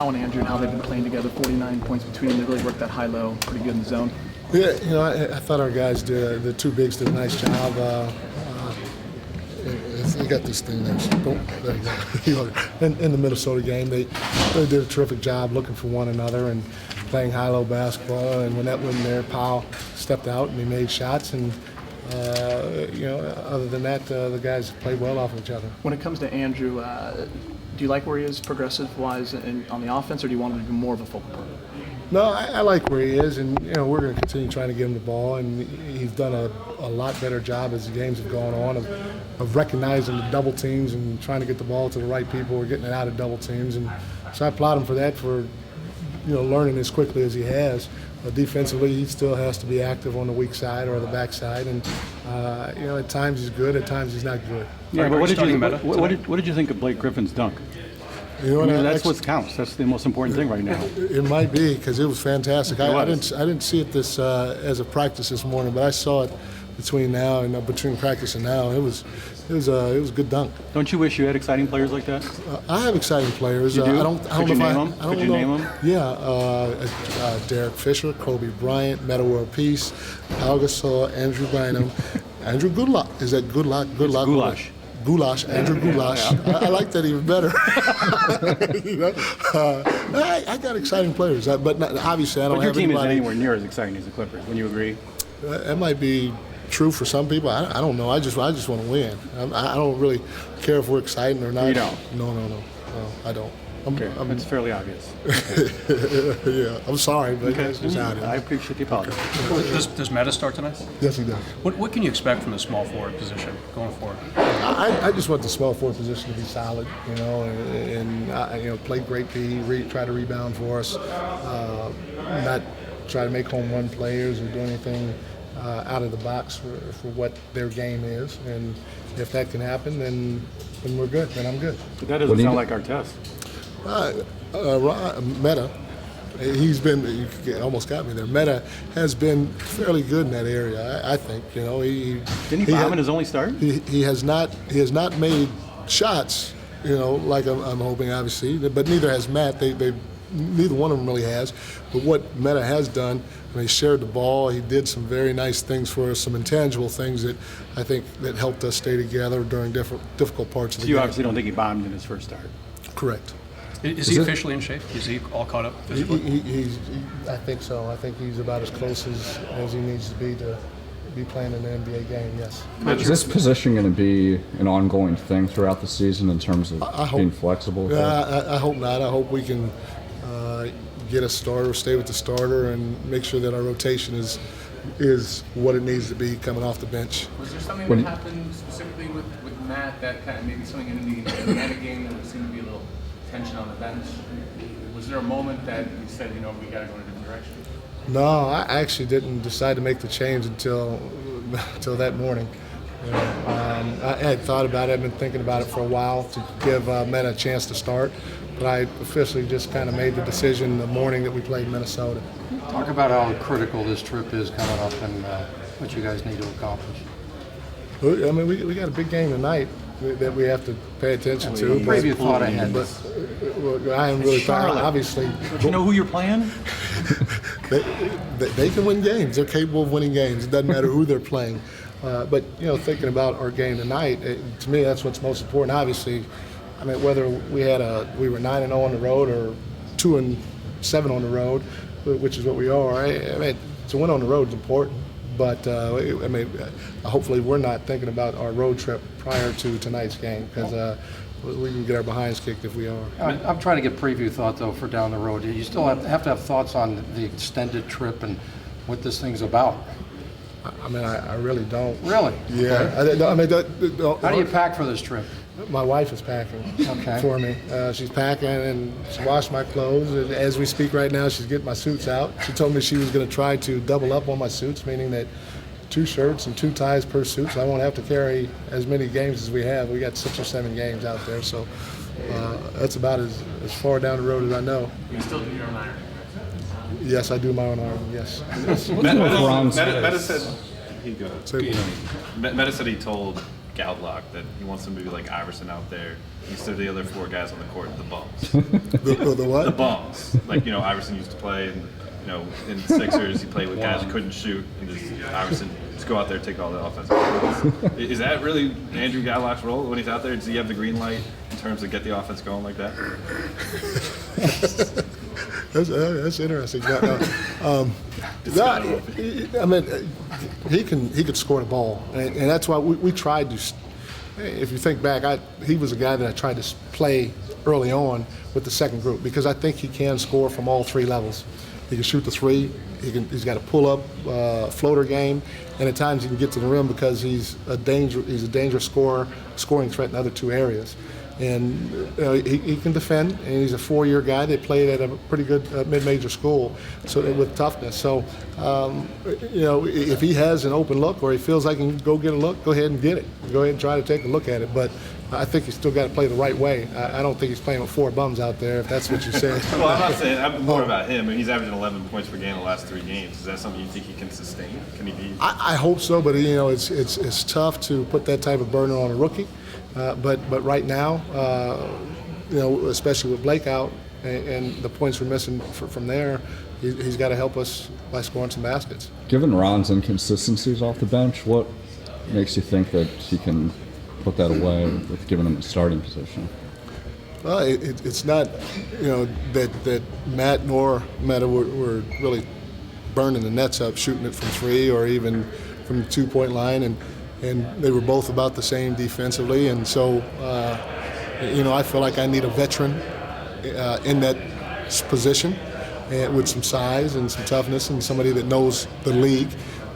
And Andrew and how they've been playing together, 49 points between them. They really worked that high-low pretty good in the zone. Yeah, I thought our guys did, the two bigs did a nice job. You got this thing there. In the Minnesota game, they did a terrific job looking for one another and playing high-low basketball. And when that wasn't there, Powell stepped out and he made shots. And other than that, the guys played well off of each other. When it comes to Andrew, do you like where he is progressive-wise on the offense, or do you want him to be more of a focal point? No, I like where he is, and we're going to continue trying to get him the ball, and he's done a lot better job as the games have gone on of recognizing the double teams and trying to get the ball to the right people or getting it out of double teams, and so I applaud him for that, for learning as quickly as he has. Defensively, he still has to be active on the weak side or the back side, and at times he's good, at times he's not good. Yeah, but what did you think of Blake Griffin's dunk? That's what counts. That's the most important thing right now. It might be, because it was fantastic. I didn't see it as a practice this morning, but I saw it between practice and now. It was a good dunk. Don't you wish you had exciting players like that? I have exciting players. You do? Could you name them? Yeah, Derek Fisher, Kobe Bryant, Metta World Peace, Pau Gasol, Andrew Bynum, Andrew Goodlock. Is that Goodlock? Goulash. Goulash, Andrew Goulash. Yeah. I like that even better. I got exciting players, but obviously I don't have anybody. Your team isn't anywhere near as exciting as the Clippers. Wouldn't you agree? That might be true for some people. I don't know. I just want to win. I don't really care if we're exciting or not. You don't? No, I don't. It's fairly obvious. Yeah, I'm sorry, but that's just how it is. I appreciate the apology. Does Metta start tonight? Yes, he does. What can you expect from the small forward position going forward? I just want the small forward position to be solid, and play great D, try to rebound for us, not try to make home run players or do anything out of the box for what their game is. And if that can happen, then we're good. Then I'm good. But that doesn't sound like our test. Metta, you almost got me there. Metta has been fairly good in that area, I think. Didn't he bomb in his only start? He has not made shots, like I'm hoping, obviously. But neither has Matt. Neither one of them really has. But what Metta has done, he shared the ball. He did some very nice things for us, some intangible things that I think that helped us stay together during difficult parts of the game. You obviously don't think he bombed in his first start. Correct. Is he officially in shape? Is he all caught up physically? I think so. I think he's about as close as he needs to be playing in an NBA game, yes. Is this position going to be an ongoing thing throughout the season in terms of being flexible? I hope not. I hope we can get a starter, stay with the starter, and make sure that our rotation is what it needs to be coming off the bench. Was there something that happened specifically with Matt that kind of maybe something in the end of game that would seem to be a little tension on the bench? Was there a moment that you said, we got to go in a different direction? No, I actually didn't decide to make the change until that morning. I had thought about it. I've been thinking about it for a while to give Metta a chance to start, but I officially just kind of made the decision the morning that we played Minnesota. Talk about how critical this trip is coming up and what you guys need to accomplish. I mean, we got a big game tonight that we have to pay attention to. Preview thought ahead. But I haven't really thought, obviously. Do you know who you're playing? They can win games. They're capable of winning games. It doesn't matter who they're playing. But, thinking about our game tonight, to me, that's what's most important. Obviously, I mean, whether we were 9-0 on the road or 2-7 on the road, which is what we are. I mean, to win on the road is important. But, hopefully we're not thinking about our road trip prior to tonight's game, because we can get our behinds kicked if we are. I'm trying to get preview thought, though, for down the road. You still have to have thoughts on the extended trip and what this thing's about. I mean, I really don't. Really? Yeah. Okay. How do you pack for this trip? My wife is packing for me. She's packing, and she washed my clothes. And as we speak right now, she's getting my suits out. She told me she was going to try to double up on my suits, meaning that 2 shirts and 2 ties per suit, so I won't have to carry as many games as we have. We got 6 or 7 games out there, so that's about as far down the road as I know. You still do your own iron? Yes, I do my own iron, yes. Metta said he told Goutlak that he wants him to be like Iverson out there instead of the other 4 guys on the court, the bums. The what? The bums. Like, Iverson used to play, and, in the Sixers, he played with guys who couldn't shoot, and Iverson just go out there and take all the offense. Is that really Andrew Goutlak's role when he's out there? Does he have the green light in terms of get the offense going like that? That's interesting. He could score the ball, and that's why we tried to. If you think back, he was a guy that I tried to play early on with the second group because I think he can score from all 3 levels. He can shoot the 3. He's got a pull-up floater game, and at times he can get to the rim because he's a dangerous scorer, scoring threat in other 2 areas. And he can defend, and he's a 4-year guy. They played at a pretty good mid-major school, so with toughness. So, if he has an open look or he feels like he can go get a look, go ahead and get it. Go ahead and try to take a look at it. But I think he's still got to play the right way. I don't think he's playing with 4 bums out there, if that's what you're saying. Well, I'm not saying. I'm more about him. He's averaging 11 points per game the last 3 games. Is that something you think he can sustain? Can he be? I hope so, but it's tough to put that type of burden on a rookie. But right now, especially with Blake out and the points we're missing from there, he's got to help us by scoring some baskets. Given Ron's inconsistencies off the bench, what makes you think that he can put that away with giving him a starting position? Well, it's not, that Matt nor Meta were really burning the nets up, shooting it from 3 or even from the 2-point line, and they were both about the same defensively. And so, I feel like I need a veteran in that position and with some size and some toughness and somebody that knows the league.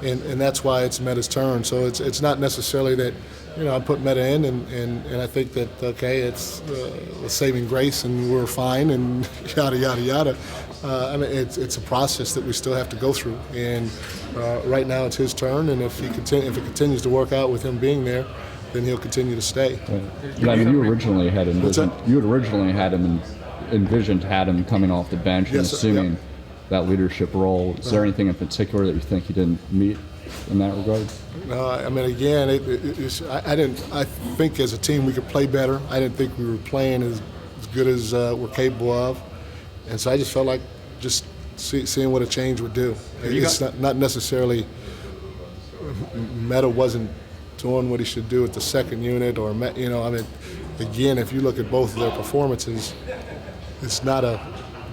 And that's why it's Meta's turn. So it's not necessarily that, I put Meta in and I think that, okay, it's a saving grace and we're fine and yada, yada, yada. It's a process that we still have to go through. And right now it's his turn, and if it continues to work out with him being there, then he'll continue to stay. Yeah, you originally had envisioned him coming off the bench and assuming that leadership role. Is there anything in particular that you think he didn't meet in that regard? Again, I think as a team we could play better. I didn't think we were playing as good as we're capable of, and so I just felt like just seeing what a change would do. It's not necessarily Meta wasn't doing what he should do at the second unit, or again, if you look at both of their performances, it's not a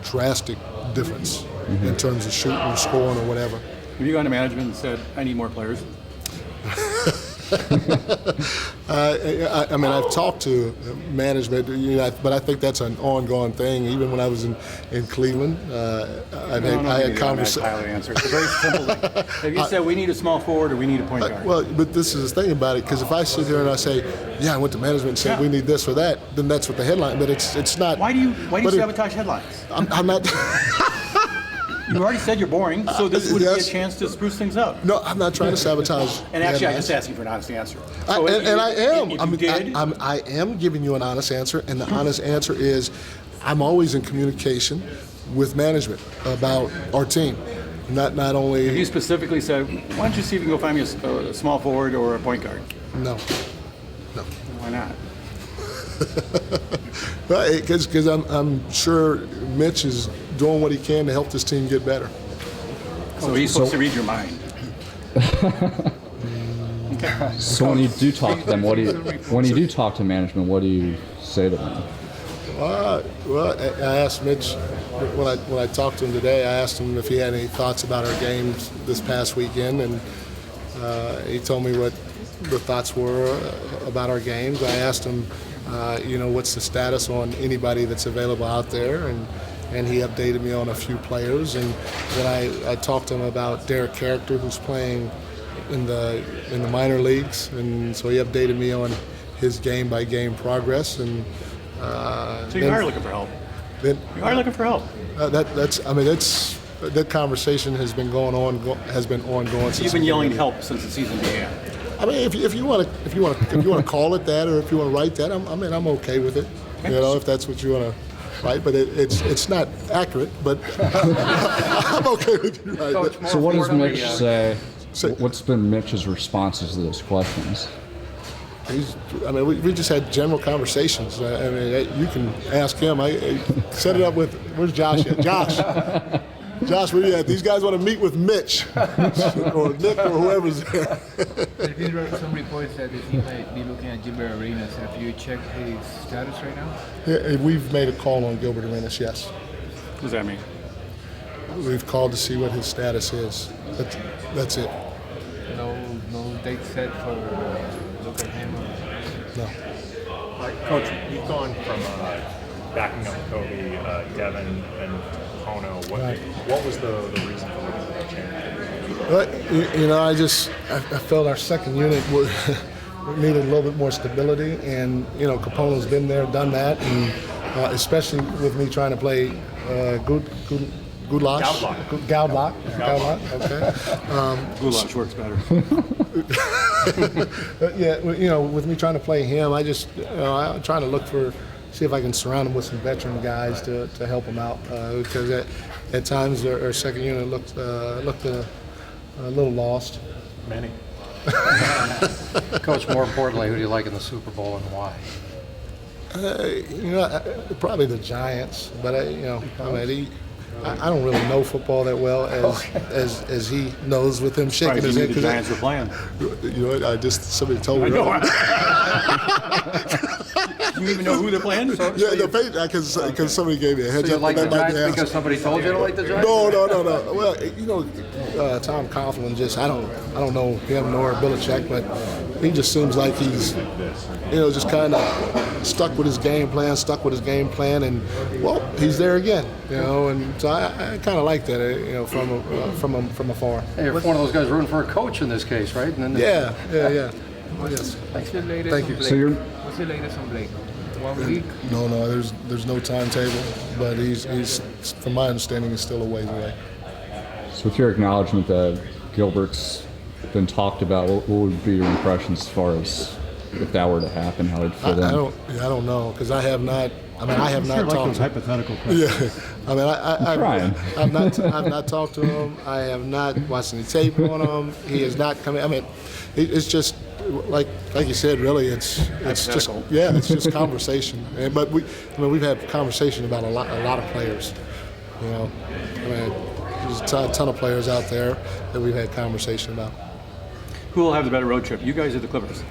drastic difference in terms of shooting or scoring or whatever. Have you gone to management and said, I need more players? I've talked to management, but I think that's an ongoing thing. Even when I was in Cleveland, I had conversations. It's a very simple thing. Have you said we need a small forward or we need a point guard? But this is the thing about it, because if I sit here and I say, I went to management and said we need this or that, then that's what the headline. But it's not. Why do you sabotage headlines? I'm not. You already said you're boring, so this would be a chance to spruce things up. No, I'm not trying to sabotage. And actually, I'm just asking for an honest answer. I am. I am giving you an honest answer, and the honest answer is I'm always in communication with management about our team. Not only. Have you specifically said, why don't you see if you can go find me a small forward or a point guard? No. Why not? Because I'm sure Mitch is doing what he can to help this team get better. So he's supposed to read your mind. So when you do talk to them, when you do talk to management, what do you say to them? I asked Mitch when I talked to him today. I asked him if he had any thoughts about our games this past weekend, and he told me what the thoughts were about our games. I asked him, what's the status on anybody that's available out there, and he updated me on a few players. And then I talked to him about Derek Character, who's playing in the minor leagues, and so he updated me on his game-by-game progress. And so you are looking for help. You are looking for help. That conversation has been ongoing. Since you've been yelling help since the season began. If you want to call it that, or if you want to write that, I'm okay with it. If that's what you want to write. But it's not accurate. But I'm okay with you writing it. So what does Mitch say? What's been Mitch's responses to those questions? I mean, we just had general conversations. I mean, you can ask him. I set it up with, where's Josh at? Josh, where you at? These guys want to meet with Mitch or Nick or whoever's there. There's been some reports that the team might be looking at Gilbert Arenas. Have you checked his status right now? Yeah, we've made a call on Gilbert Arenas, yes. What does that mean? We've called to see what his status is. That's it. No date set for look at him. No. Coach, you've gone from backing up Kobe, Devin, and Pono. What was the reason for looking for that change? But, you know, I felt our second unit needed a little bit more stability, and you know, Capone's been there, done that, and especially with me trying to play Goulash, okay. Goulash works better. Yeah, you know, with me trying to play him, I'm trying to see if I can surround him with some veteran guys to help him out, because at times our second unit looked a little lost. Many. Coach, more importantly, who do you like in the Super Bowl and why? You know, probably the Giants, but I don't really know football that well as he knows with him shaking Right, his you head. knew the Giants were playing. You know, somebody told me. You even know who they're playing? Yeah, because somebody gave me a heads So you up. like the that might be Giants because asked. somebody told you to like the Giants? No. Well, you know, Tom Coughlin I don't know him nor Belichick, but he just seems like he's, you know, just kind of stuck with his game plan, and well, he's there again, you know, and so I kind of like that, you know, from afar. Hey, you're one of those guys rooting for a coach in this case, right? And then Yeah. Yes. What's the latest Thank on you. Blake? So you're What's the latest on Blake? 1 week? No, there's no timetable, but he's from my understanding, he's still a ways away. so with your acknowledgement that Gilbert's been talked about, what would be your impressions as far as if that were to happen, how it'd fit in? I don't know, because I have not Like talked those to him. hypothetical questions. Yeah, I mean, trying. I've not talked to him. I have not watched any tape on him. He has not come in. I mean, it's just like you said. Really, it's just conversation. But we've had conversation about a lot of players. You know, I mean, there's a ton of players out there that we've had conversation about. Who will have the better road trip? You guys or the Clippers?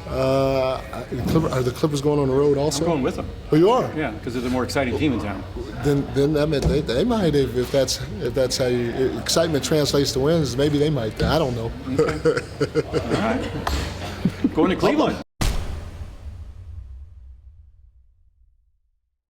Are the Clippers going on the road also? I'm going with them. Oh, you are? Yeah, because they're the more exciting team in town. Then I mean, they might if that's how excitement translates to wins. Maybe they might. I don't know. All right. Going to Cleveland.